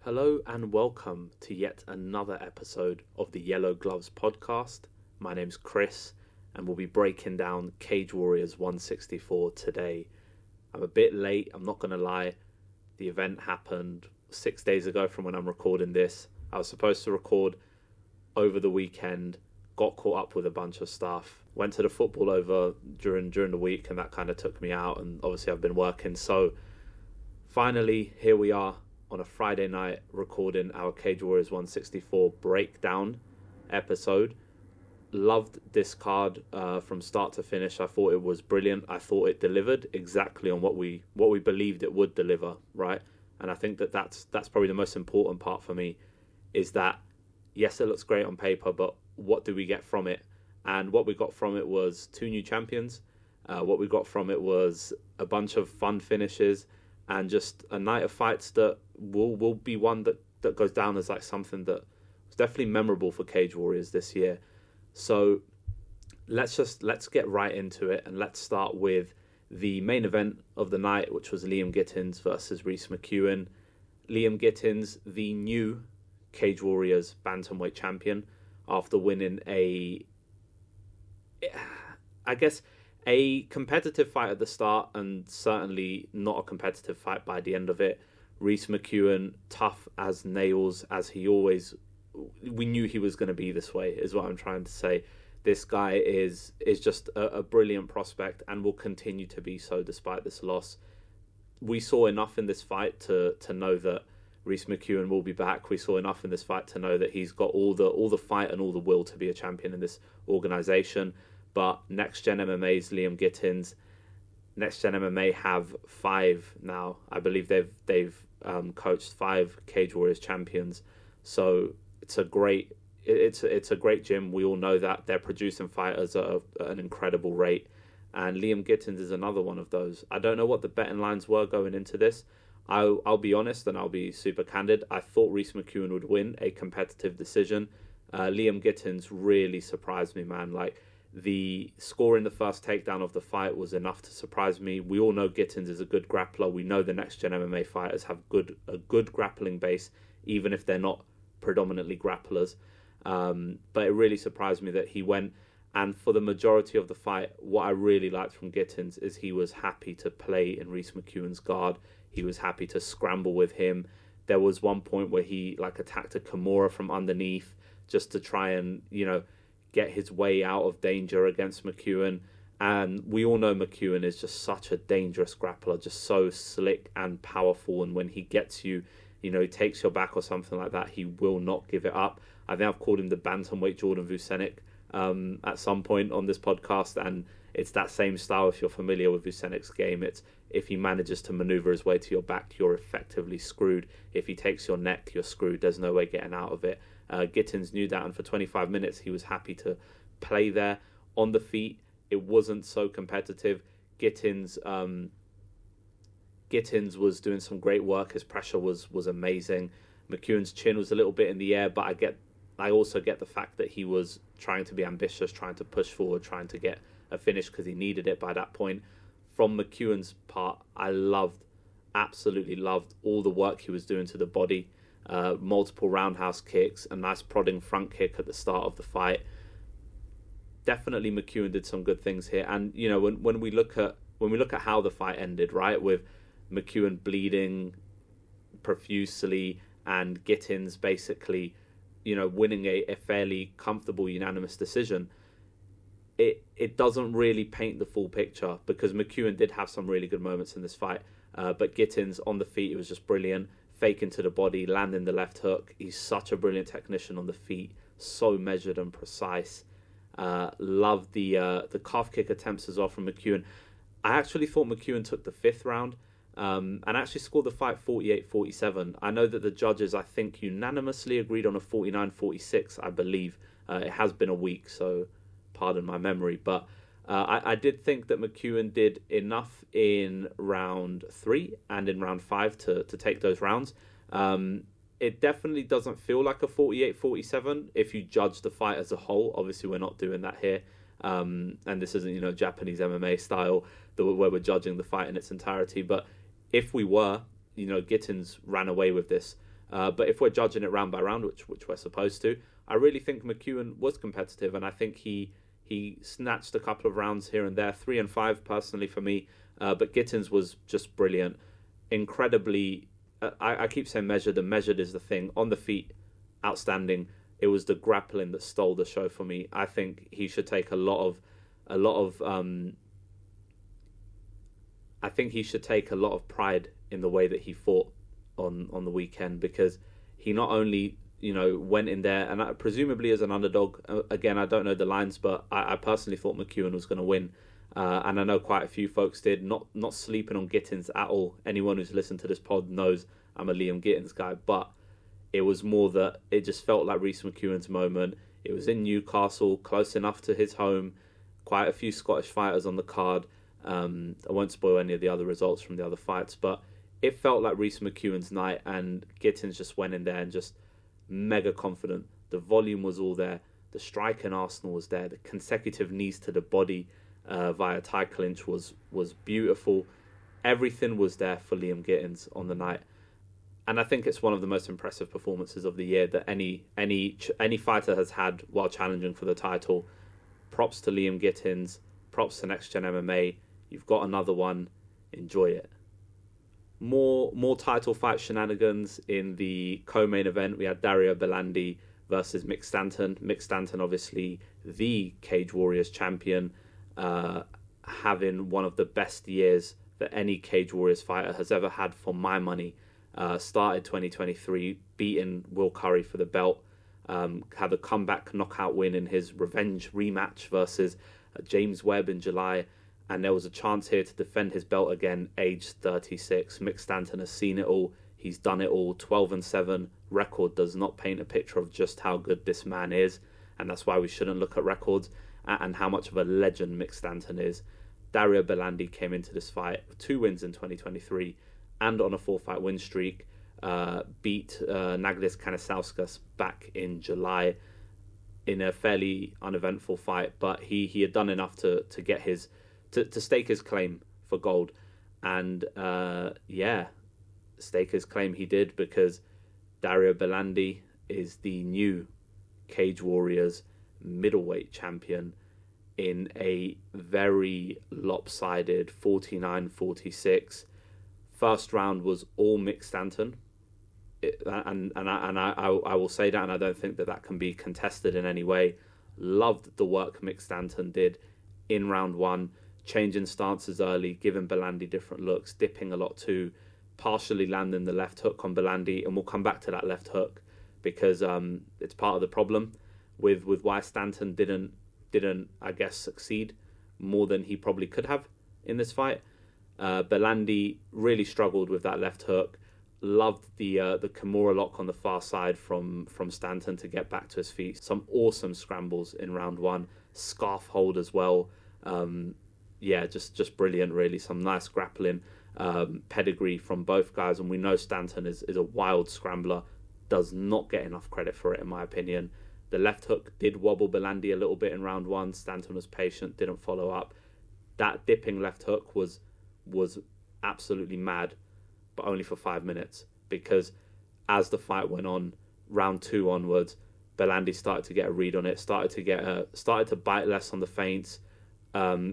Hello and welcome to yet another episode of the Yellow Gloves podcast. My name's Chris and we'll be breaking down Cage Warriors 164 today. I'm a bit late, I'm not going to lie. The event happened 6 days ago from when I'm recording this. I was supposed to record over the weekend, got caught up with a bunch of stuff, went to the football over during the week and that kind of took me out, and obviously I've been working. So finally, here we are on a Friday night recording our Cage Warriors 164 breakdown episode. Loved this card from start to finish. I thought it was brilliant. I thought it delivered exactly on what we believed it would deliver, right? And I think that's probably the most important part for me, is that yes, it looks great on paper, but what do we get from it? And what we got from it was 2 new champions. What we got from it was a bunch of fun finishes and just a night of fights that will be one that goes down as like something that was definitely memorable for Cage Warriors this year. So let's get right into it, and let's start with the main event of the night, which was Liam Gittins versus Rhys McEwen. Liam Gittins, the new Cage Warriors bantamweight champion, after winning a competitive fight at the start and certainly not a competitive fight by the end of it. Rhys McEwen, tough as nails, as he always... We knew he was going to be this way, is what I'm trying to say. This guy is just a brilliant prospect and will continue to be so despite this loss. We saw enough in this fight to know that Rhys McEwen will be back. We saw enough in this fight to know that he's got all the fight and all the will to be a champion in this organisation. But Next Gen MMA's Liam Gittins, Next Gen MMA have 5 now. I believe they've coached 5 Cage Warriors champions. So it's a great gym. We all know that they're producing fighters at an incredible rate, and Liam Gittins is another one of those. I don't know what the betting lines were going into this. I'll be honest and I'll be super candid. I thought Rhys McEwen would win a competitive decision. Liam Gittins really surprised me, man. Like, the score in the first takedown of the fight was enough to surprise me. We all know Gittins is a good grappler. We know the Next Gen MMA fighters have a good grappling base, even if they're not predominantly grapplers. But it really surprised me that he went. And for the majority of the fight, what I really liked from Gittins is he was happy to play in Rhys McEwen's guard. He was happy to scramble with him. There was one point where he attacked a Kimura from underneath just to try and, get his way out of danger against McEwen. And we all know McEwen is just such a dangerous grappler, just so slick and powerful. And when he gets you, he takes your back or something like that, he will not give it up. I think I've called him the bantamweight Jordan Vucenic at some point on this podcast, and it's that same style. If you're familiar with Vucenic's game, it's if he manages to maneuver his way to your back, you're effectively screwed. If he takes your neck, you're screwed. There's no way getting out of it. Gittins knew that, and for 25 minutes he was happy to play there. On the feet, it wasn't so competitive. Gittins was doing some great work. His pressure was amazing. McEwen's chin was a little bit in the air, but I also get the fact that he was trying to be ambitious, trying to push forward, trying to get a finish because he needed it by that point. From McEwen's part, I absolutely loved all the work he was doing to the body. Multiple roundhouse kicks, a nice prodding front kick at the start of the fight. Definitely McEwen did some good things here. And when we look at how the fight ended, right, with McEwen bleeding profusely and Gittins basically winning a fairly comfortable unanimous decision, it doesn't really paint the full picture, because McEwen did have some really good moments in this fight, but Gittins on the feet, it was just brilliant. Fake into the body, landing the left hook. He's such a brilliant technician on the feet, so measured and precise. Loved the calf kick attempts as well from McEwen. I actually thought McEwen took the 5th round and actually scored the fight 48-47. I know that the judges, I think, unanimously agreed on a 49-46, I believe. It has been a week, so pardon my memory. But I did think that McEwen did enough in round 3 and in round 5 to take those rounds. It definitely doesn't feel like a 48-47 if you judge the fight as a whole. Obviously, we're not doing that here. And this isn't, Japanese MMA style where we're judging the fight in its entirety. But if we were, Gittins ran away with this. But if we're judging it round by round, which we're supposed to, I really think McEwen was competitive, and I think he snatched a couple of rounds here and there, 3 and 5 personally for me. But Gittins was just brilliant, incredibly. I keep saying measured, and measured is the thing. On the feet, outstanding. It was the grappling that stole the show for me. I think he should take a lot of. I think he should take a lot of pride in the way that he fought on the weekend, because he not only went in there and presumably as an underdog. Again, I don't know the lines, but I personally thought McEwen was going to win. And I know quite a few folks did, not sleeping on Gittins at all. Anyone who's listened to this pod knows I'm a Liam Gittins guy, but it was more that it just felt like Rhys McEwen's moment. It was in Newcastle, close enough to his home, quite a few Scottish fighters on the card. I won't spoil any of the other results from the other fights, but it felt like Rhys McEwen's night, and Gittins just went in there and just mega confident. The volume was all there. The strike in Arsenal was there. The consecutive knees to the body via tie clinch was beautiful. Everything was there for Liam Gittins on the night, and I think it's one of the most impressive performances of the year that any fighter has had while challenging for the title. Props to Liam Gittins. Props to Next Gen MMA. You've got another one. Enjoy it. More title fight shenanigans in the co-main event. We had Dario Bellandi versus Mick Stanton. Mick Stanton, obviously the Cage Warriors champion, having one of the best years that any Cage Warriors fighter has ever had for my money. Started 2023 beating Will Curry for the belt. Had a comeback knockout win in his revenge rematch versus James Webb in July. And there was a chance here to defend his belt again, aged 36. Mick Stanton has seen it all. He's done it all. 12-7 record does not paint a picture of just how good this man is. And that's why we shouldn't look at records and how much of a legend Mick Stanton is. Dario Bellandi came into this fight with 2 wins in 2023 and on a 4-fight win streak. Beat Naglis Kanasauskas back in July in a fairly uneventful fight. But he had done enough to get his... To stake his claim for gold. And stake his claim he did, because Dario Bellandi is the new Cage Warriors middleweight champion in a very lopsided 49-46. First round was all Mick Stanton. I will say that, and I don't think that can be contested in any way. Loved the work Mick Stanton did in round 1. Changing stances early, giving Bellandi different looks, dipping a lot too, partially landing the left hook on Bellandi, and we'll come back to that left hook because it's part of the problem with why Stanton didn't I guess succeed more than he probably could have in this fight. Bellandi really struggled with that left hook. Loved the Kimura lock on the far side from Stanton to get back to his feet. Some awesome scrambles in round 1, scarf hold as well. Just brilliant, really. Some nice grappling pedigree from both guys. And we know Stanton is a wild scrambler, does not get enough credit for it, in my opinion. The left hook did wobble Bellandi a little bit in round 1. Stanton was patient, didn't follow up. That dipping left hook was absolutely mad, but only for 5 minutes, because as the fight went on, round 2 onwards, Bellandi started to get a read on it, started to bite less on the feints,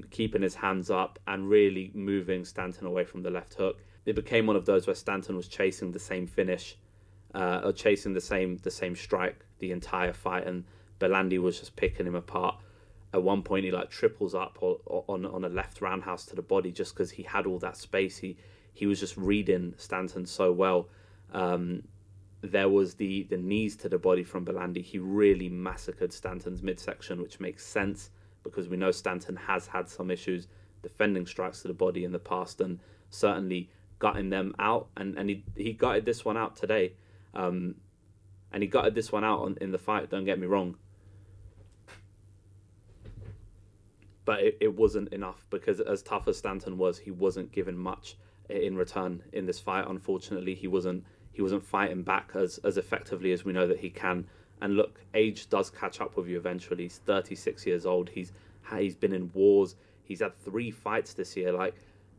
keeping his hands up and really moving Stanton away from the left hook. It became one of those where Stanton was chasing the same finish, or chasing the same strike the entire fight, and Bellandi was just picking him apart. At one point, he triples up on a left roundhouse to the body just because he had all that space. He was just reading Stanton so well. There was the knees to the body from Bellandi. He really massacred Stanton's midsection, which makes sense because we know Stanton has had some issues defending strikes to the body in the past and certainly gutting them out. And he gutted this one out today. And he gutted this one out in the fight, don't get me wrong. But it wasn't enough, because as tough as Stanton was, he wasn't given much in return in this fight. Unfortunately, he wasn't fighting back as effectively as we know that he can. And look, age does catch up with you eventually. He's 36 years old. He's been in wars. He's had 3 fights this year.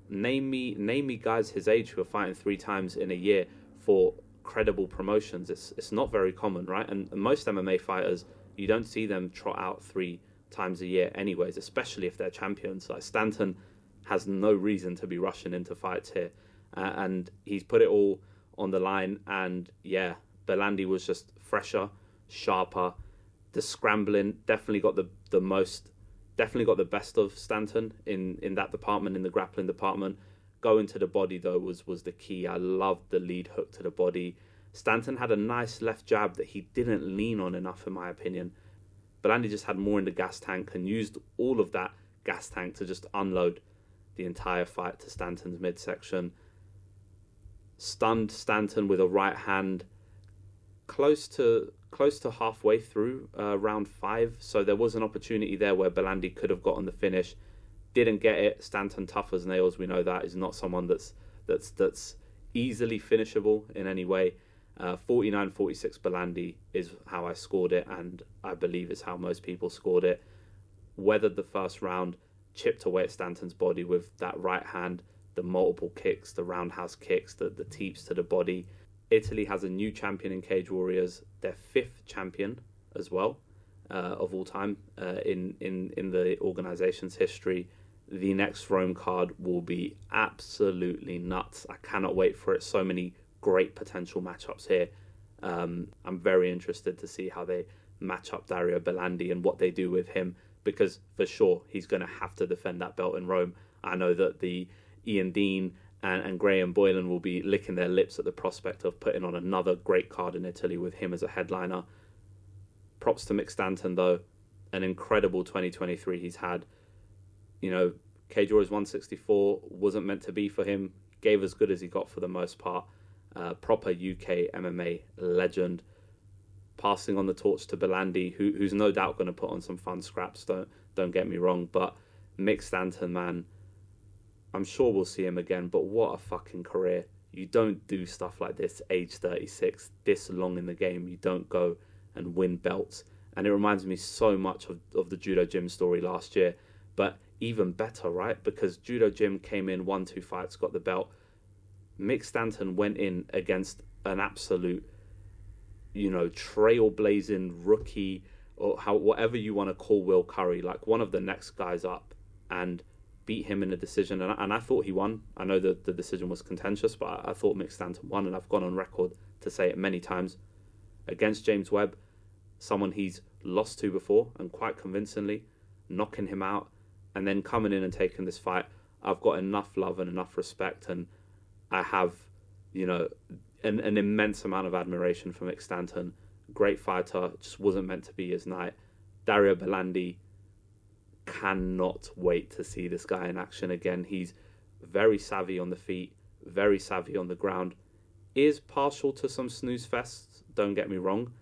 Name me guys his age who are fighting 3 times in a year for credible promotions. It's not very common, right? And most MMA fighters, you don't see them trot out 3 times a year anyways, especially if they're champions. Like Stanton has no reason to be rushing into fights here. And he's put it all on the line. And yeah, Bellandi was just fresher, sharper. The scrambling definitely got the best of Stanton in that department, in the grappling department. Going to the body, though, was the key. I loved the lead hook to the body. Stanton had a nice left jab that he didn't lean on enough, in my opinion. Bellandi just had more in the gas tank and used all of that gas tank to just unload the entire fight to Stanton's midsection. Stunned Stanton with a right hand close to halfway through round 5. So there was an opportunity there where Bellandi could have gotten the finish. Didn't get it. Stanton, tough as nails, we know that, is not someone that's easily finishable in any way. 49-46 Bellandi is how I scored it, and I believe is how most people scored it. Weathered the first round, chipped away at Stanton's body with that right hand, the multiple kicks, the roundhouse kicks, the teeps to the body. Italy has a new champion in Cage Warriors, their 5th champion as well of all time in the organization's history. The next Rome card will be absolutely nuts. I cannot wait for it. So many great potential matchups here. I'm very interested to see how they match up Dario Bellandi and what they do with him, because for sure he's going to have to defend that belt in Rome. I know that the Ian Dean and Graham Boylan will be licking their lips at the prospect of putting on another great card in Italy with him as a headliner. Props to Mick Stanton, though. An incredible 2023 he's had. You know, Cage Warriors 164 wasn't meant to be for him. Gave as good as he got for the most part. Proper UK MMA legend. Passing on the torch to Bellandi, who's no doubt going to put on some fun scraps. Don't get me wrong, but Mick Stanton, man, I'm sure we'll see him again. But what a fucking career! You don't do stuff like this, age 36, this long in the game. You don't go and win belts. And it reminds me so much of the Judo Gym story last year, but even better, right? Because Judo Gym came in, won 2 fights, got the belt. Mick Stanton went in against an absolute, trailblazing rookie, or whatever you want to call Will Curry, like one of the next guys up, and beat him in a decision. And I thought he won. I know that the decision was contentious, but I thought Mick Stanton won, and I've gone on record to say it many times. Against James Webb, someone he's lost to before, and quite convincingly, knocking him out, and then coming in and taking this fight. I've got enough love and enough respect, and I have, an immense amount of admiration for Mick Stanton. Great fighter, just wasn't meant to be his night. Dario Bellandi, cannot wait to see this guy in action again. He's very savvy on the feet, very savvy on the ground. Is partial to some snooze fests, don't get me wrong,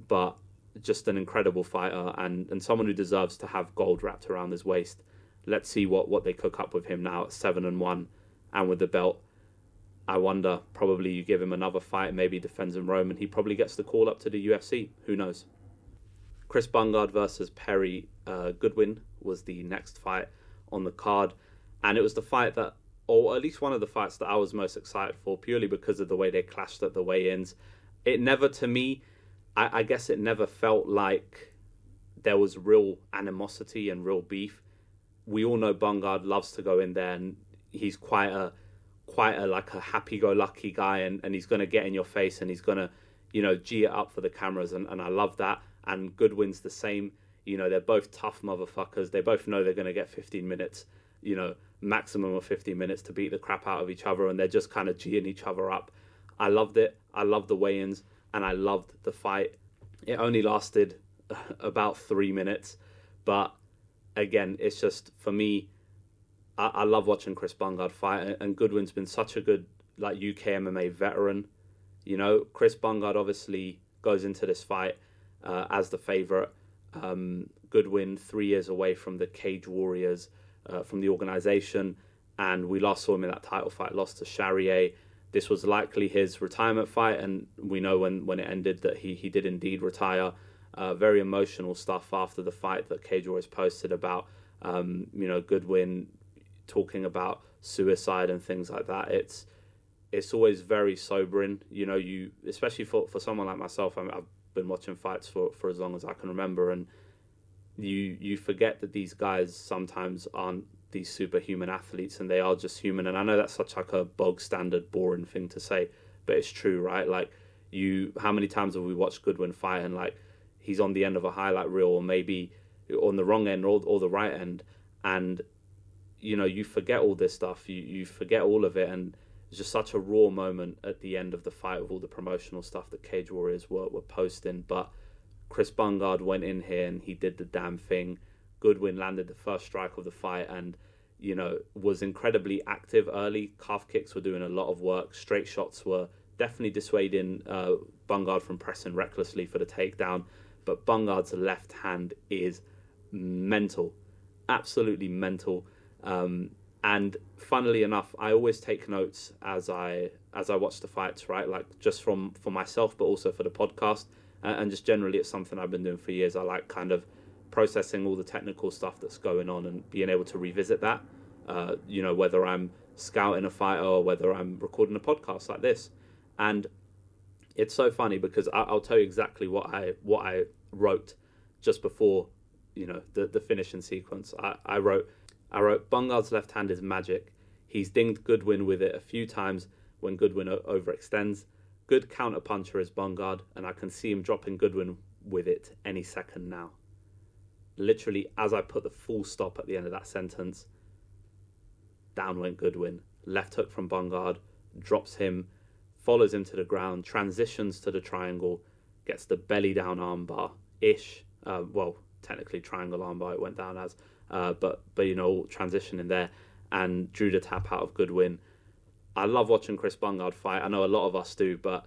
but just an incredible fighter and someone who deserves to have gold wrapped around his waist. Let's see what they cook up with him now at 7-1 and with the belt. I wonder, probably you give him another fight, maybe he defends in Rome, and he probably gets the call up to the UFC. Who knows? Chris Bungard versus Perry Goodwin was the next fight on the card, and it was the fight that, or at least one of the fights that I was most excited for, purely because of the way they clashed at the weigh-ins. It never, to me, I guess it never felt like there was real animosity and real beef. We all know Bungard loves to go in there, and he's quite a like a happy-go-lucky guy, and he's going to get in your face, and he's going to, G it up for the cameras, and I love that. And Goodwin's the same. They're both tough motherfuckers. They both know they're going to get 15 minutes, maximum of 15 minutes to beat the crap out of each other, and they're just kind of G'ing each other up. I loved it. I loved the weigh-ins, and I loved the fight. It only lasted about 3 minutes, but again, it's just, for me, I love watching Chris Bungard fight, and Goodwin's been such a good UK MMA veteran. Chris Bungard obviously goes into this fight as the favourite. Goodwin 3 years away from the Cage Warriors, from the organisation, and we last saw him in that title fight, lost to Charrier. This was likely his retirement fight, and we know when it ended that he did indeed retire. Very emotional stuff after the fight that Cage Warriors posted about, Goodwin talking about suicide and things like that. it's always very sobering. You know, you especially for someone like myself. I've been watching fights for as long as I can remember, and you forget that these guys sometimes aren't these superhuman athletes, and they are just human. And I know that's such like a bog standard, boring thing to say, but it's true, right? Like, how many times have we watched Goodwin fight, and like he's on the end of a highlight reel, or maybe on the wrong end or the right end, and you know, you forget all this stuff, you forget all of it, and it's just such a raw moment at the end of the fight with all the promotional stuff that Cage Warriors were posting. But Chris Bungard went in here and he did the damn thing. Goodwin landed the first strike of the fight and, you know, was incredibly active early. Calf kicks were doing a lot of work. Straight shots were definitely dissuading Bungard from pressing recklessly for the takedown. But Bungard's left hand is mental, absolutely mental. And funnily enough, I always take notes as I watch the fights, right? Like, just for myself, but also for the podcast. And just generally, it's something I've been doing for years. I like kind of processing all the technical stuff that's going on and being able to revisit that. You know, whether I'm scouting a fighter or whether I'm recording a podcast like this. And it's so funny because I'll tell you exactly what I wrote just before, you know, the finishing sequence. I wrote Bungard's left hand is magic. He's dinged Goodwin with it a few times when Goodwin overextends. Good counter puncher is Bungard, and I can see him dropping Goodwin with it any second now. Literally, as I put the full stop at the end of that sentence, down went Goodwin. Left hook from Bungard, drops him, follows him to the ground, transitions to the triangle, gets the belly down armbar-ish. Well, technically triangle armbar it went down as, but you know, transition in there, and drew the tap out of Goodwin. I love watching Chris Bungard fight. I know a lot of us do, but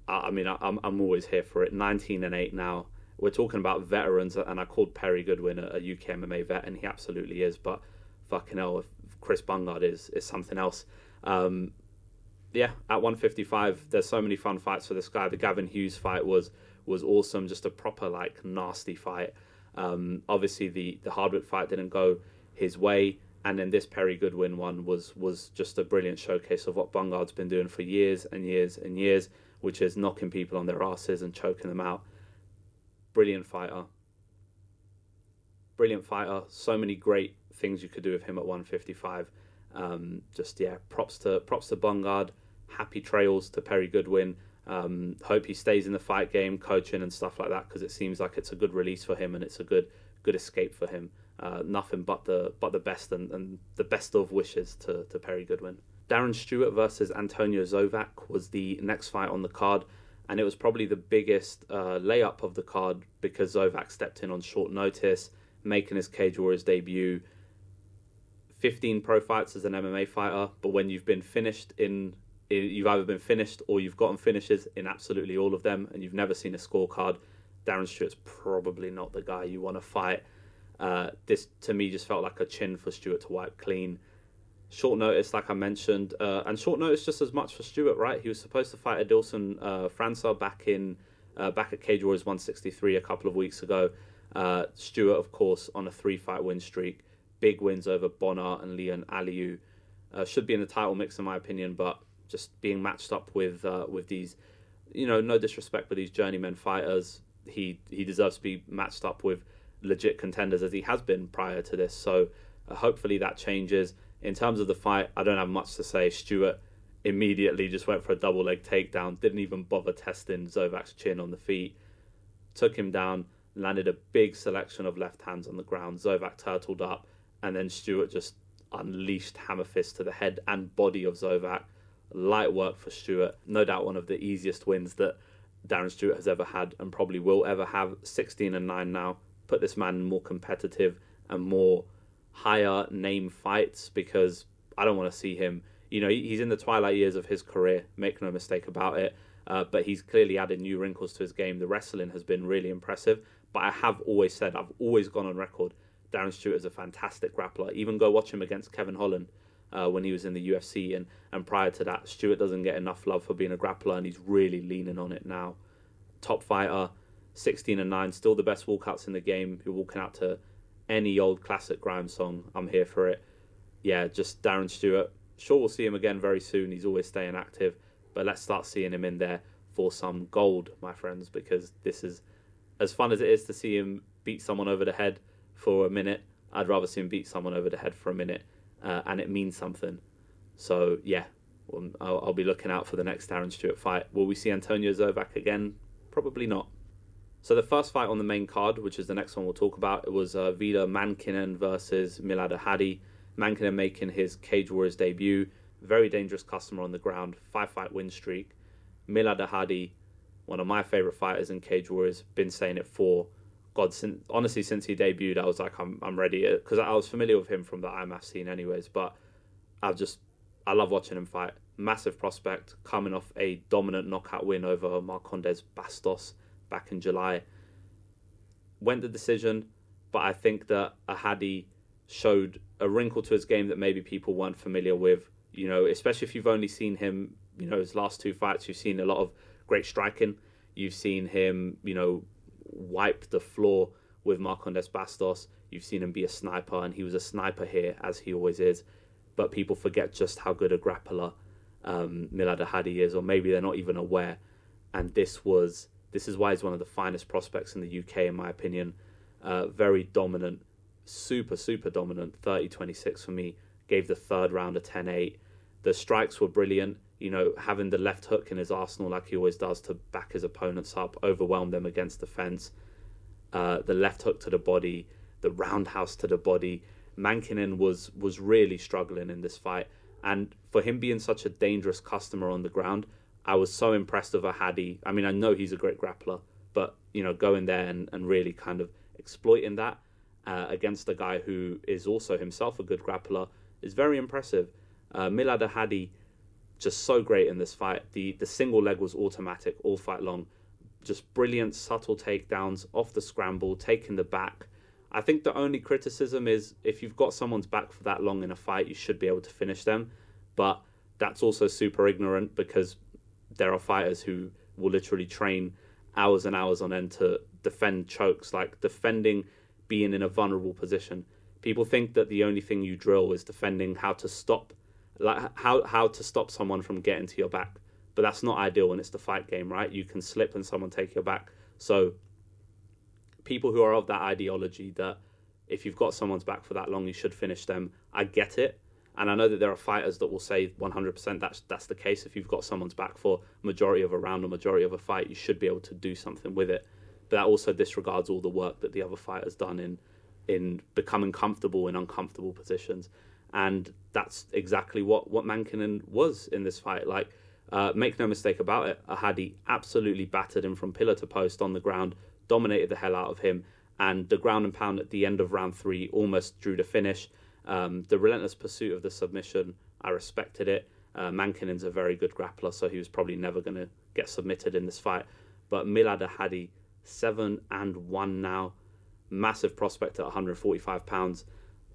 I mean, I'm always here for it. 19-8 now. We're talking about veterans, and I called Perry Goodwin a UK MMA vet, and he absolutely is. But fucking hell, if Chris Bungard is something else. Yeah, at 155, there's so many fun fights for this guy. The Gavin Hughes fight was awesome, just a proper like nasty fight. Obviously, the Hardwick fight didn't go his way. And then this Perry Goodwin one was just a brilliant showcase of what Bungard's been doing for years and years and years, which is knocking people on their asses and choking them out. Brilliant fighter. Brilliant fighter. So many great things you could do with him at 155. Props to Bungard. Happy trails to Perry Goodwin. Hope he stays in the fight game, coaching and stuff like that, because it seems like it's a good release for him and it's a good escape for him. Nothing but the best and the best of wishes to Perry Goodwin. Darren Stewart versus Antonio Zovac was the next fight on the card, and it was probably the biggest layup of the card because Zovac stepped in on short notice, making his Cage Warriors debut. 15 pro fights as an MMA fighter, but when you've been finished you've either been finished or you've gotten finishes in absolutely all of them, and you've never seen a scorecard, Darren Stewart's probably not the guy you want to fight. This to me just felt like a chin for Stewart to wipe clean. Short notice, like I mentioned, and short notice just as much for Stewart, right? He was supposed to fight Adilson Franca back at Cage Warriors 163 a couple of weeks ago. Stewart, of course, on a 3-fight win streak, big wins over Bonnar and Leon Aliou. Should be in the title mix in my opinion, but just being matched up with these, you know, no disrespect, but these journeyman fighters, he deserves to be matched up with legit contenders as he has been prior to this. So hopefully that changes. In terms of the fight, I don't have much to say. Stewart immediately just went for a double leg takedown, didn't even bother testing Zovac's chin on the feet, took him down, landed a big selection of left hands on the ground. Zovac turtled up, and then Stewart just unleashed hammer fists to the head and body of Zovac. Light work for Stewart. No doubt one of the easiest wins that Darren Stewart has ever had and probably will ever have. 16-9 now. Put this man in more competitive and more higher name fights, because I don't want to see him, you know, he's in the twilight years of his career, make no mistake about it, but he's clearly added new wrinkles to his game. The wrestling has been really impressive, but I have always said, I've always gone on record, Darren Stewart is a fantastic grappler. Even go watch him against Kevin Holland when he was in the UFC, and prior to that, Stewart doesn't get enough love for being a grappler, and he's really leaning on it now. Top fighter, 16-9, still the best walkouts in the game. You're walking out to any old classic grime song, I'm here for it. Yeah, just Darren Stewart, Sure, we'll see him again very soon. He's always staying active. But let's start seeing him in there for some gold, my friends, because this is, as fun as it is to see him beat someone over the head for a minute, I'd rather see him beat someone over the head for a minute, and it means something. So, yeah, I'll be looking out for the next Darren Stewart fight. Will we see Antonio Zovac again? Probably not. So the first fight on the main card, which is the next one we'll talk about, it was Vida Mankinen versus Milad Ahady. Mankinen making his Cage Warriors debut. Very dangerous customer on the ground. 5-fight win streak. Milad Ahady, one of my favourite fighters in Cage Warriors, been saying it for, God, honestly, since he debuted, I was like, I'm ready. Because I was familiar with him from the IMAF scene anyways, but I love watching him fight. Massive prospect, coming off a dominant knockout win over Marcondes Bastos back in July. Went the decision, but I think that Ahady showed a wrinkle to his game that maybe people weren't familiar with. You know, especially if you've only seen him, you know, his last 2 fights, you've seen a lot of great striking. You've seen him, you know, wipe the floor with Marcondes Bastos. You've seen him be a sniper, and he was a sniper here, as he always is. But people forget just how good a grappler Milad Ahady is, or maybe they're not even aware. And this is why he's one of the finest prospects in the UK, in my opinion. Very dominant, super dominant. 30-26 for me. Gave the third round a 10-8. The strikes were brilliant. You know, having the left hook in his arsenal like he always does to back his opponents up, overwhelm them against the fence. The left hook to the body, the roundhouse to the body. Mankinen was really struggling in this fight. And for him being such a dangerous customer on the ground, I was so impressed with Ahady. I mean, I know he's a great grappler, but, you know, going there and really kind of exploiting that against a guy who is also himself a good grappler is very impressive. Milad Ahady, just so great in this fight. The single leg was automatic all fight long. Just brilliant, subtle takedowns off the scramble, taking the back. I think the only criticism is if you've got someone's back for that long in a fight, you should be able to finish them. But that's also super ignorant, because there are fighters who will literally train hours and hours on end to defend chokes, like defending being in a vulnerable position. People think that the only thing you drill is defending how to stop, like how to stop someone from getting to your back. But that's not ideal when it's the fight game, right? You can slip and someone take your back. So people who are of that ideology that if you've got someone's back for that long, you should finish them, I get it. And I know that there are fighters that will say 100% that's the case. If you've got someone's back for majority of a round or majority of a fight, you should be able to do something with it. But that also disregards all the work that the other fighter's done in becoming comfortable in uncomfortable positions. And that's exactly what Mankinen was in this fight. Like, make no mistake about it, Ahady absolutely battered him from pillar to post on the ground, dominated the hell out of him, and the ground and pound at the end of round 3 almost drew the finish. The relentless pursuit of the submission, I respected it. Mankinen's a very good grappler, so he was probably never going to get submitted in this fight. But Milad Ahady, 7-1 now, massive prospect at 145 pounds.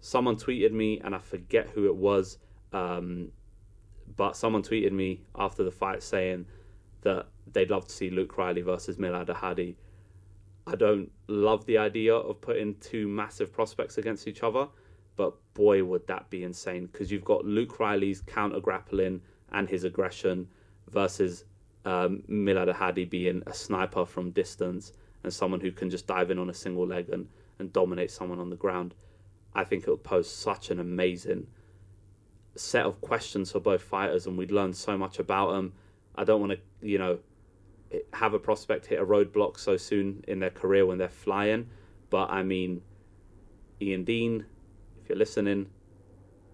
Someone tweeted me, and I forget who it was, but someone tweeted me after the fight saying that they'd love to see Luke Riley versus Milad Ahady. I don't love the idea of putting two massive prospects against each other, but boy, would that be insane, because you've got Luke Riley's counter-grappling and his aggression versus Milad Ahady being a sniper from distance and someone who can just dive in on a single leg and dominate someone on the ground. I think it would pose such an amazing set of questions for both fighters, and we'd learn so much about them. I don't want to, have a prospect hit a roadblock so soon in their career when they're flying. But I mean, Ian Dean, if you're listening,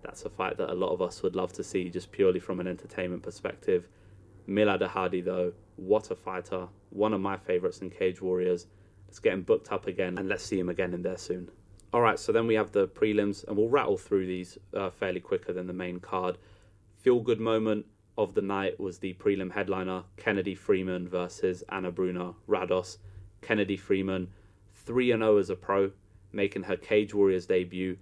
that's a fight that a lot of us would love to see just purely from an entertainment perspective. Milad Ahady, though, what a fighter. One of my favourites in Cage Warriors. Let's get him booked up again, and let's see him again in there soon. All right, so then we have the prelims, and we'll rattle through these fairly quicker than the main card. Feel-good moment of the night was the prelim headliner, Kennedy Freeman versus Anna Bruna Rados. Kennedy Freeman, 3-0 as a pro, making her Cage Warriors debut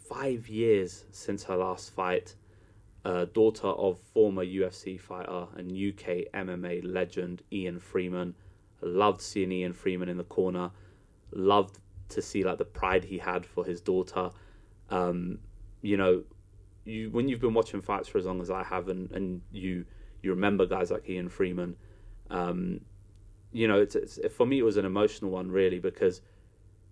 5 years since her last fight. Daughter of former UFC fighter and UK MMA legend Ian Freeman. Loved seeing Ian Freeman in the corner. Loved to see the pride he had for his daughter. when you've been watching fights for as long as I have, and you remember guys like Ian Freeman, it's for me it was an emotional one really, because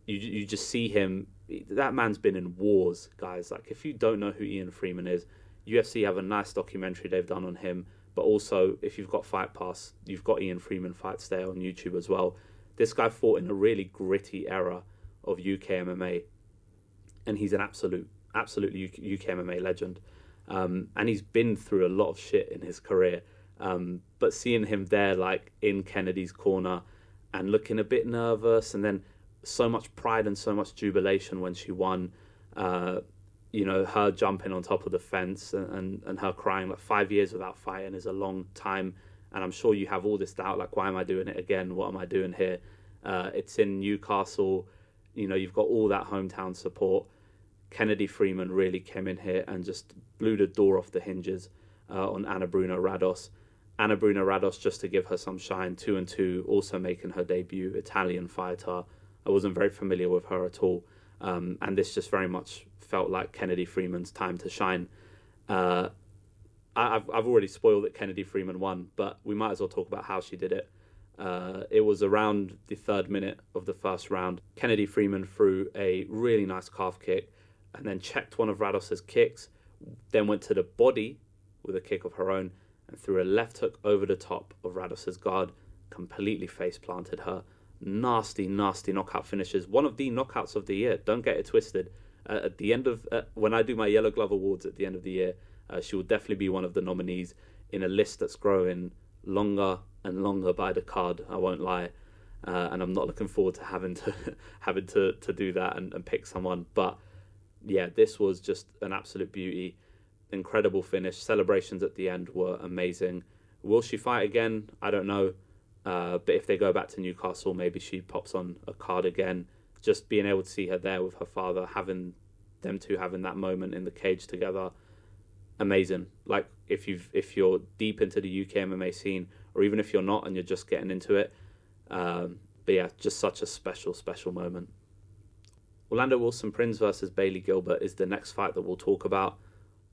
you just see him. That man's been in wars, guys. Like, if you don't know who Ian Freeman is, UFC have a nice documentary they've done on him. But also, if you've got Fight Pass, you've got Ian Freeman fights there on YouTube as well. This guy fought in a really gritty era of UK MMA, and he's an absolute UK MMA legend. And he's been through a lot of shit in his career. But seeing him there, like in Kennedy's corner, and looking a bit nervous, and then so much pride and so much jubilation when she won. Her jumping on top of the fence and her crying. Like, 5 years without fighting is a long time, and I'm sure you have all this doubt, like, why am I doing it again? What am I doing here? It's in Newcastle. You've got all that hometown support. Kennedy Freeman really came in here and just blew the door off the hinges on Ana Bruna Rados. Ana Bruna Rados, just to give her some shine, 2-2, also making her debut, Italian fighter. I wasn't very familiar with her at all, and this just very much felt like Kennedy Freeman's time to shine. I've already spoiled that Kennedy Freeman won, but we might as well talk about how she did it. It was around the 3rd minute of the first round. Kennedy Freeman threw a really nice calf kick and then checked one of Rados's kicks, then went to the body with a kick of her own and threw a left hook over the top of Rados's guard, completely face planted her. Nasty knockout finishes. One of the knockouts of the year. Don't get it twisted. At the end of when I do my Yellow Glove Awards at the end of the year, she will definitely be one of the nominees in a list that's growing longer and longer by the card. I won't lie, and I'm not looking forward to having to do that and pick someone. But yeah, this was just an absolute beauty. Incredible finish. Celebrations at the end were amazing. Will she fight again? I don't know. But if they go back to Newcastle, maybe she pops on a card again. Just being able to see her there with her father, having them two having that moment in the cage together, amazing. Like, if you're deep into the UK MMA scene, or even if you're not and you're just getting into it, but yeah, just such a special moment. Orlando Wilson-Prinz versus Bailey Gilbert is the next fight that we'll talk about.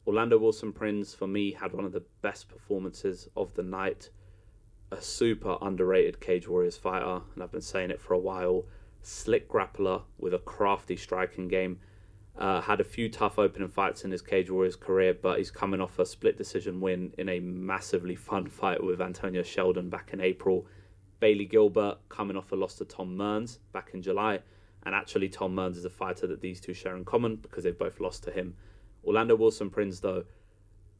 Orlando Wilson-Prinz, for me, had one of the best performances of the night. A super underrated Cage Warriors fighter, and I've been saying it for a while. Slick grappler with a crafty striking game. Had a few tough opening fights in his Cage Warriors career, but he's coming off a split decision win in a massively fun fight with Antonio Sheldon back in April. Bailey Gilbert coming off a loss to Tom Mearns back in July, and actually Tom Mearns is a fighter that these two share in common because they've both lost to him. Orlando Wilson-Prinz, though,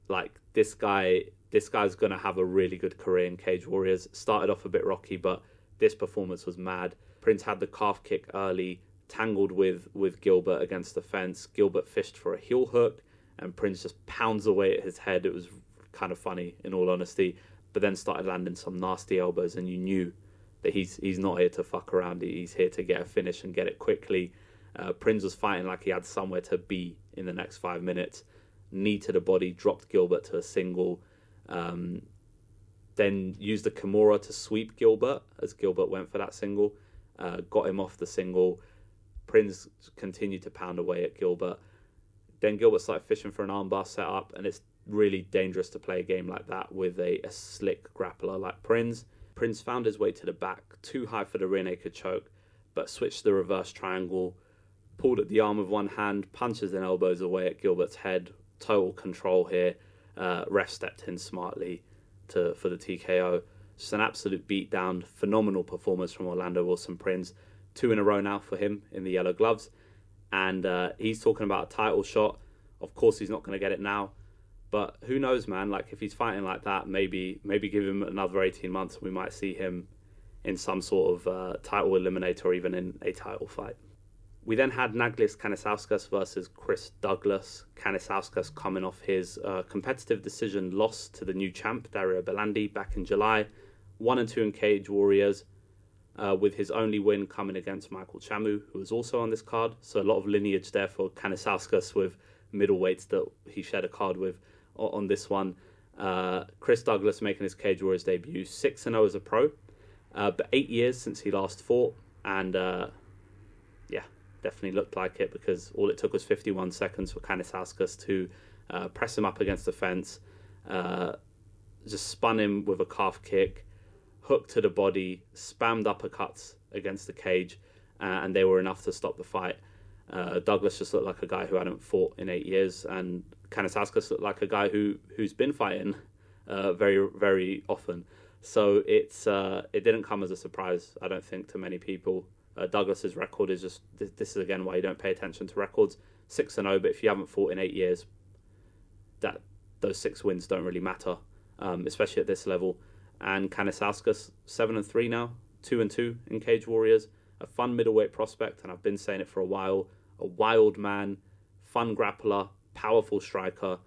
like, this guy's going to have a really good career in Cage Warriors. Started off a bit rocky, but this performance was mad. Prinz had the calf kick early, tangled with Gilbert against the fence. Gilbert fished for a heel hook, and Prinz just pounds away at his head. It was kind of funny, in all honesty, but then started landing some nasty elbows, and you knew that he's not here to fuck around. He's here to get a finish and get it quickly. Prinz was fighting like he had somewhere to be in the next 5 minutes. Knee to the body, dropped Gilbert to a single, then used the Kimura to sweep Gilbert as Gilbert went for that single, got him off the single. Prinz continued to pound away at Gilbert. Then Gilbert started fishing for an armbar setup, and it's really dangerous to play a game like that with a slick grappler like Prinz. Prinz found his way to the back, too high for the rear naked choke, but switched the reverse triangle, pulled at the arm with one hand, punches and elbows away at Gilbert's head. Total control here. Ref stepped in smartly for the TKO. Just an absolute beatdown. Phenomenal performance from Orlando Wilson-Prinz. 2 in a row now for him in the yellow gloves. And he's talking about a title shot. Of course, he's not going to get it now. But who knows, man? Like, if he's fighting like that, maybe give him another 18 months. We might see him in some sort of title eliminator or even in a title fight. We then had Naglis Kanisauskas versus Chris Douglas. Kanisauskas coming off his competitive decision loss to the new champ, Dario Bellandi, back in July. 1-2 in Cage Warriors, with his only win coming against Michael Chamu, who was also on this card. So a lot of lineage there for Kanisauskas with middleweights that he shared a card with on this one. Chris Douglas making his Cage Warriors debut, 6-0 as a pro, but 8 years since he last fought, and definitely looked like it, because all it took was 51 seconds for Kanisauskas to press him up against the fence, just spun him with a calf kick, hook to the body, spammed uppercuts against the cage, and they were enough to stop the fight. Douglas just looked like a guy who hadn't fought in 8 years, and Kananauskas looked like a guy who's been fighting very, very often. So it didn't come as a surprise, I don't think, to many people. Douglas's record is just, this is again why you don't pay attention to records. 6-0, but if you haven't fought in 8 years, those 6 wins don't really matter, especially at this level. And Kananauskas 7-3 now, 2-2 in Cage Warriors. A fun middleweight prospect, and I've been saying it for a while. A wild man, fun grappler, powerful striker.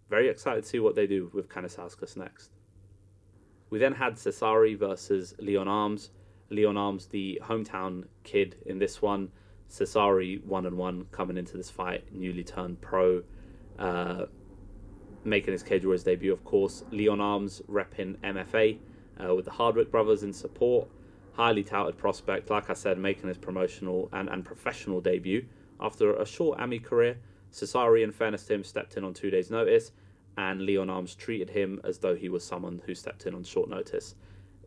Very excited to see what they do with Kananauskas next. We then had Cesari versus Leon Arms. Leon Arms, the hometown kid in this one. Cesari 1-1 coming into this fight, newly turned pro, making his Cage Warriors debut, of course. Leon Arms repping MFA with the Hardwick brothers in support. Highly touted prospect, like I said, making his promotional and professional debut after a short AMI career. Cesari, in fairness to him, stepped in on 2 days' notice, and Leon Arms treated him as though he was someone who stepped in on short notice.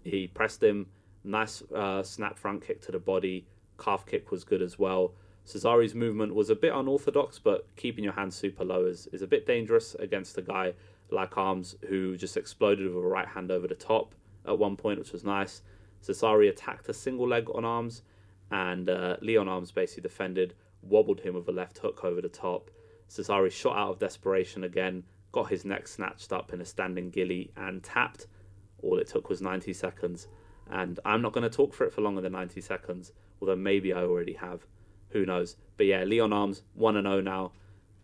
He pressed him, nice snap front kick to the body, calf kick was good as well. Cesari's movement was a bit unorthodox, but keeping your hands super low is a bit dangerous against a guy like Arms, who just exploded with a right hand over the top at one point, which was nice. Cesari attacked a single leg on Arms, and Leon Arms basically defended, wobbled him with a left hook over the top. Cesari shot out of desperation again, got his neck snatched up in a standing ghillie and tapped. All it took was 90 seconds. And I'm not going to talk for it for longer than 90 seconds, although maybe I already have. Who knows? But yeah, Leon Arms, 1-0 now.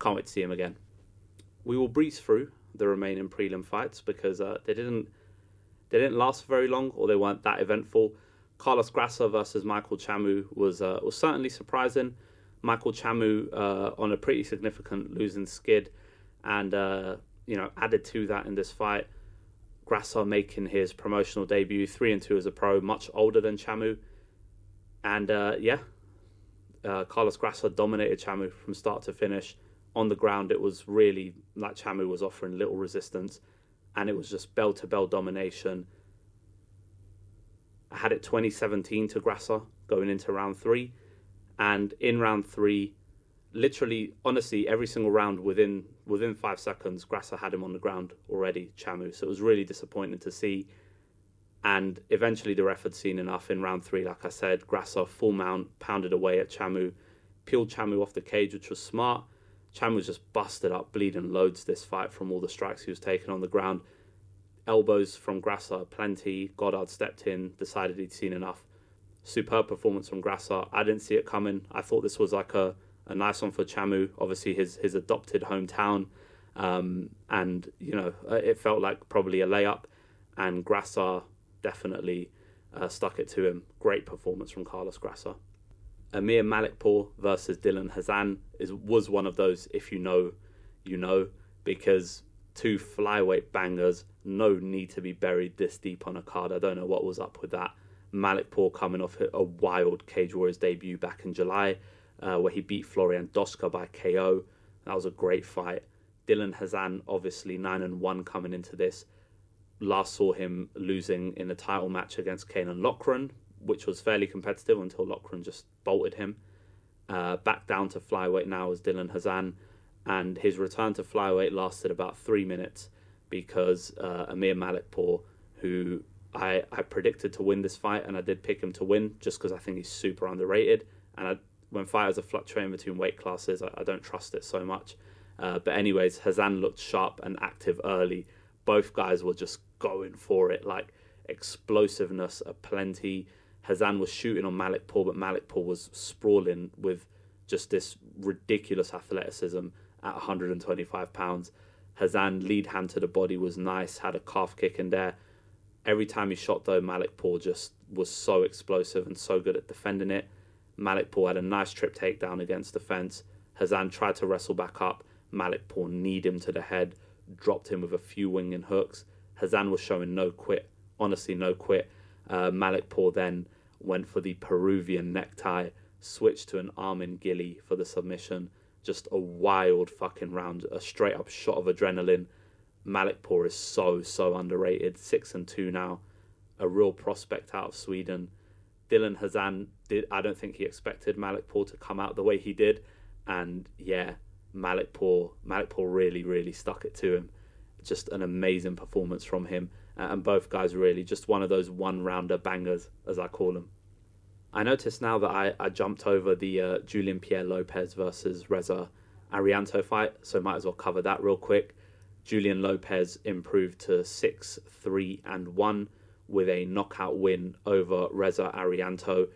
Can't wait to see him again. We will breeze through the remaining prelim fights because they didn't last very long, or they weren't that eventful. Carlos Graça versus Michael Chamu was certainly surprising. Michael Chamu on a pretty significant losing skid, and added to that in this fight. Graça making his promotional debut, 3-2 as a pro, much older than Chamu, and Carlos Graça dominated Chamu from start to finish. On the ground, it was really like Chamu was offering little resistance, and it was just bell-to-bell domination. I had it 20-17 to Graça going into round 3. And in round 3, literally, honestly, every single round within 5 seconds, Graça had him on the ground already, Chamu. So it was really disappointing to see. And eventually the ref had seen enough in round 3. Like I said, Graça full mount, pounded away at Chamu, peeled Chamu off the cage, which was smart. Chamu was just busted up, bleeding loads this fight from all the strikes he was taking on the ground. Elbows from Graça, plenty. Goddard stepped in, decided he'd seen enough. Superb performance from Graça. I didn't see it coming. I thought this was like a nice one for Chamu, obviously his adopted hometown. And, it felt like probably a layup. And Graça definitely stuck it to him. Great performance from Carlos Graça. Amir Malikpour versus Dylan Hazan was one of those, if you know, because 2 flyweight bangers, no need to be buried this deep on a card. I don't know what was up with that. Malikpour coming off a wild Cage Warriors debut back in July, where he beat Florian Doska by KO. That was a great fight. Dylan Hazan, obviously 9-1 coming into this. Last saw him losing in a title match against Kanan Loughran, which was fairly competitive until Loughran just bolted him. Back down to flyweight now as Dylan Hazan, and his return to flyweight lasted about 3 minutes because Amir Malikpour, who I predicted to win this fight, and I did pick him to win just because I think he's super underrated. And when fighters are fluctuating between weight classes, I don't trust it so much. But anyways, Hazan looked sharp and active early. Both guys were just going for it, like explosiveness aplenty. Hazan was shooting on Malikpour, but Malikpour was sprawling with just this ridiculous athleticism at 125 pounds. Hazan lead hand to the body was nice, had a calf kick in there. Every time he shot though, Malikpour just was so explosive and so good at defending it. Malikpour had a nice trip takedown against the fence. Hazan tried to wrestle back up. Malikpour kneed him to the head, dropped him with a few winging hooks. Hazan was showing no quit, honestly no quit. Malikpour then went for the Peruvian necktie, switched to an arm in ghillie for the submission. Just a wild fucking round, a straight up shot of adrenaline. Malikpour is so underrated. 6-2 now, a real prospect out of Sweden. Dylan Hazan I don't think he expected Malikpour to come out the way he did, and yeah, Malikpour really stuck it to him. Just an amazing performance from him, and both guys really just one of those one-rounder bangers, as I call them. I noticed now that I jumped over the Julian Pierre Lopez versus Reza Arianto fight, so might as well cover that real quick. Julian Lopez improved to 6-3-1 with a knockout win over Reza Arianto.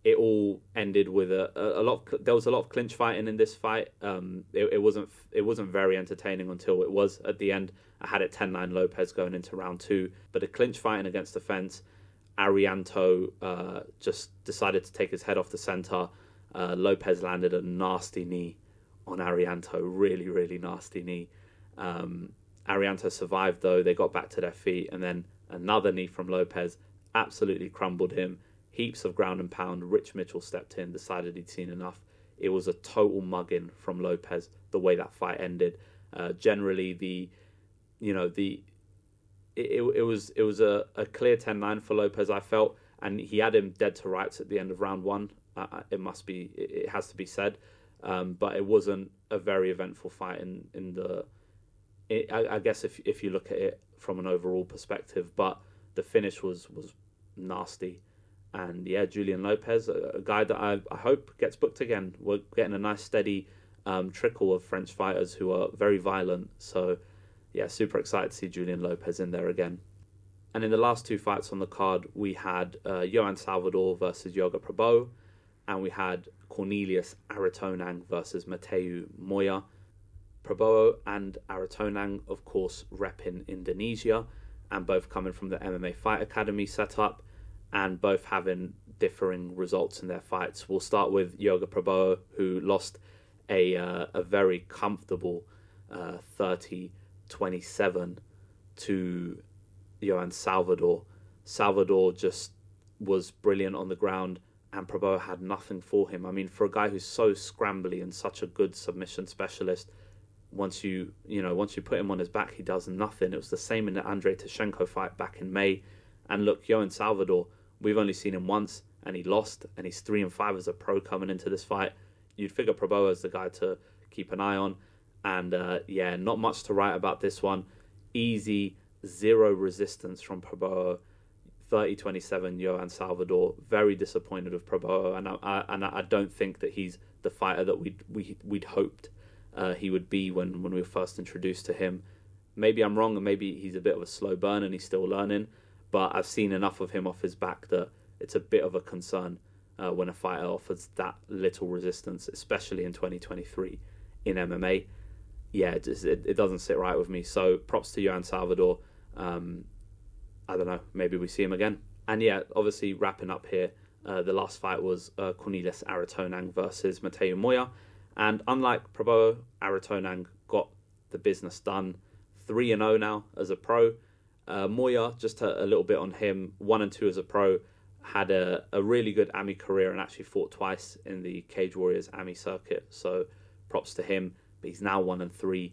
It all ended with there was a lot of clinch fighting in this fight. It wasn't very entertaining until it was at the end. I had it 10-9 Lopez going into round 2, but a clinch fighting against the fence. Arianto just decided to take his head off the center. Lopez landed a nasty knee on Arianto, really nasty knee. Arianto survived though. They got back to their feet, and then another knee from Lopez absolutely crumbled him. Heaps of ground and pound. Rich Mitchell stepped in, decided he'd seen enough. It was a total mugging from Lopez the way that fight ended. Generally, it was a clear 10-9 for Lopez, I felt, and he had him dead to rights at the end of round 1. It has to be said, but it wasn't a very eventful fight I guess if you look at it from an overall perspective, but the finish was nasty. And yeah, Julian Lopez, a guy that I hope gets booked again. We're getting a nice steady trickle of French fighters who are very violent. So yeah, super excited to see Julian Lopez in there again. And in the last 2 fights on the card, we had Johan Salvador versus Yoga Prabowo, and we had Cornelius Aratonang versus Mateu Moya. Prabowo and Aratonang, of course, rep in Indonesia, and both coming from the MMA Fight Academy setup, and both having differing results in their fights. We'll start with Yoga Prabowo, who lost a very comfortable 30-27 to Johan Salvador. Salvador just was brilliant on the ground, and Prabowo had nothing for him. I mean, for a guy who's so scrambly and such a good submission specialist, once you put him on his back, he does nothing. It was the same in the Andrei Tashenko fight back in May. And look, Johan Salvador, we've only seen him once, and he lost, and he's 3-5 as a pro coming into this fight. You'd figure Prabowo is the guy to keep an eye on. And yeah, not much to write about this one. Easy, zero resistance from Prabowo. 30-27, Johan Salvador. Very disappointed with Prabowo, and I don't think that he's the fighter that we'd hoped he would be when we were first introduced to him. Maybe I'm wrong, and maybe he's a bit of a slow burn and he's still learning, but I've seen enough of him off his back that it's a bit of a concern when a fighter offers that little resistance, especially in 2023 in MMA. Yeah, it doesn't sit right with me. So props to Johan Salvador. I don't know, maybe we see him again. And yeah, obviously wrapping up here, the last fight was Cornelius Aratonang versus Mateu Moya. And unlike Prabowo, Aratonang got the business done. 3-0 now as a pro. Moya, just a little bit on him, 1-2 as a pro, had a really good AMI career and actually fought twice in the Cage Warriors AMI circuit. So props to him, but he's now 1-3.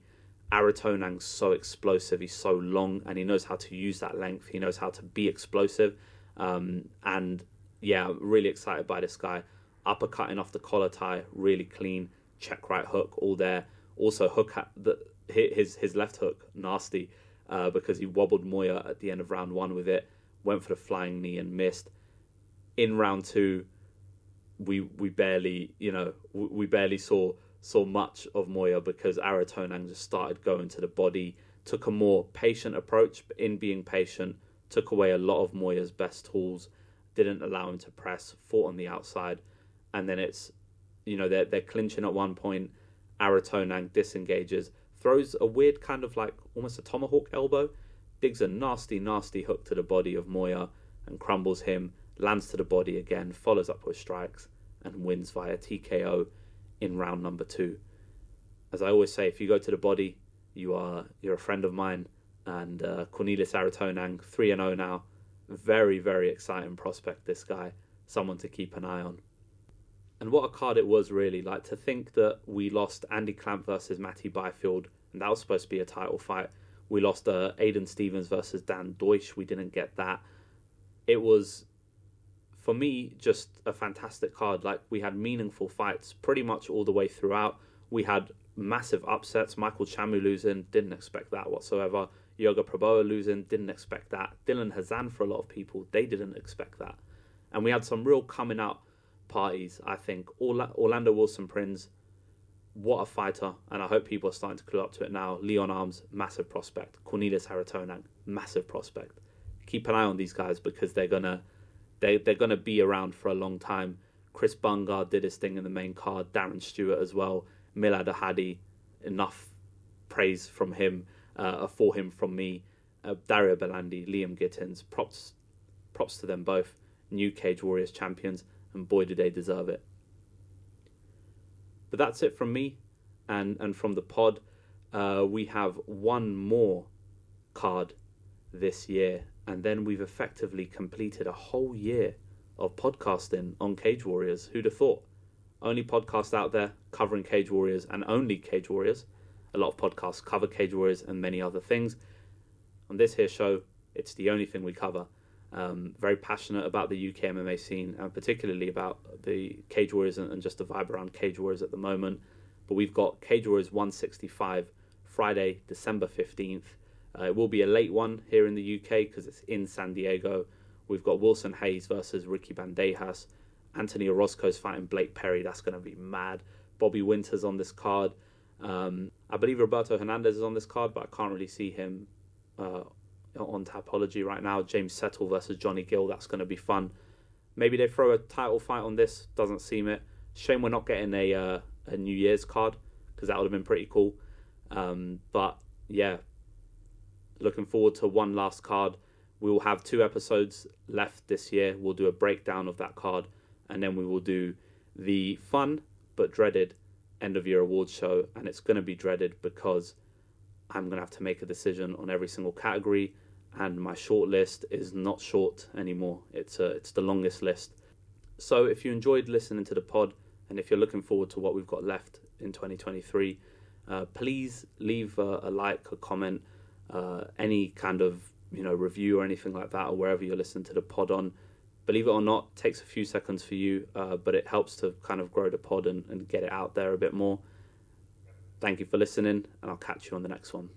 Aratonang's so explosive, he's so long, and he knows how to use that length. He knows how to be explosive. And yeah, really excited by this guy. Uppercutting off the collar tie, really clean. Check right hook, all there. Also hook his left hook, nasty, because he wobbled Moya at the end of round 1 with it. Went for the flying knee and missed. In round 2, we barely saw much of Moya because Aratonang just started going to the body, took a more patient approach, but in being patient, took away a lot of Moya's best tools, didn't allow him to press, fought on the outside, and then it's, they're clinching at one point, Aratonang disengages, throws a weird kind of like almost a tomahawk elbow, digs a nasty hook to the body of Moya and crumbles him, lands to the body again, follows up with strikes, and wins via TKO in round number 2. As I always say, if you go to the body, you're a friend of mine. And Cornelius Aratonang, 3-0 now. Very, very exciting prospect, this guy. Someone to keep an eye on. And what a card it was, really. Like, to think that we lost Andy Clamp versus Matty Byfield, and that was supposed to be a title fight. We lost Aidan Stevens versus Dan Deutsch. We didn't get that. It was, for me, just a fantastic card. Like, we had meaningful fights pretty much all the way throughout. We had massive upsets. Michael Chamu losing, didn't expect that whatsoever. Yoga Proboa losing, didn't expect that. Dylan Hazan, for a lot of people, they didn't expect that. And we had some real coming out parties, I think. Orlando Wilson Prins, what a fighter, and I hope people are starting to clue up to it now. Leon Arms, massive prospect. Cornelius Haratonan, massive prospect. Keep an eye on these guys because they're gonna be around for a long time. Chris Bungard did his thing in the main card. Darren Stewart as well. Milad Ahady, enough praise from him, for him from me. Dario Bellandi, Liam Gittins, props to them both. New Cage Warriors champions, and boy do they deserve it. But that's it from me and from the pod. We have one more card this year, and then we've effectively completed a whole year of podcasting on Cage Warriors. Who'd have thought? Only podcast out there covering Cage Warriors, and only Cage Warriors. A lot of podcasts cover Cage Warriors and many other things. On this here show, it's the only thing we cover. Very passionate about the UK MMA scene, and particularly about the Cage Warriors and just the vibe around Cage Warriors at the moment. But we've got Cage Warriors 165, Friday, December 15th. It will be a late one here in the UK because it's in San Diego. We've got Wilson Hayes versus Ricky Bandejas. Anthony Orozco's fighting Blake Perry. That's going to be mad. Bobby Winters on this card. I believe Roberto Hernandez is on this card, but I can't really see him on Tapology right now. James Settle versus Johnny Gill. That's going to be fun. Maybe they throw a title fight on this. Doesn't seem it. Shame we're not getting a New Year's card because that would have been pretty cool. But yeah, looking forward to one last card. We will have 2 episodes left this year. We'll do a breakdown of that card, and then we will do the fun but dreaded end of year awards show. And it's going to be dreaded because I'm going to have to make a decision on every single category, and my short list is not short anymore. It's the longest list. So if you enjoyed listening to the pod, and if you're looking forward to what we've got left in 2023, please leave a like, a comment, any kind of review or anything like that, or wherever you're listening to the pod on. Believe it or not, it takes a few seconds for you, but it helps to kind of grow the pod and get it out there a bit more. Thank you for listening, and I'll catch you on the next one.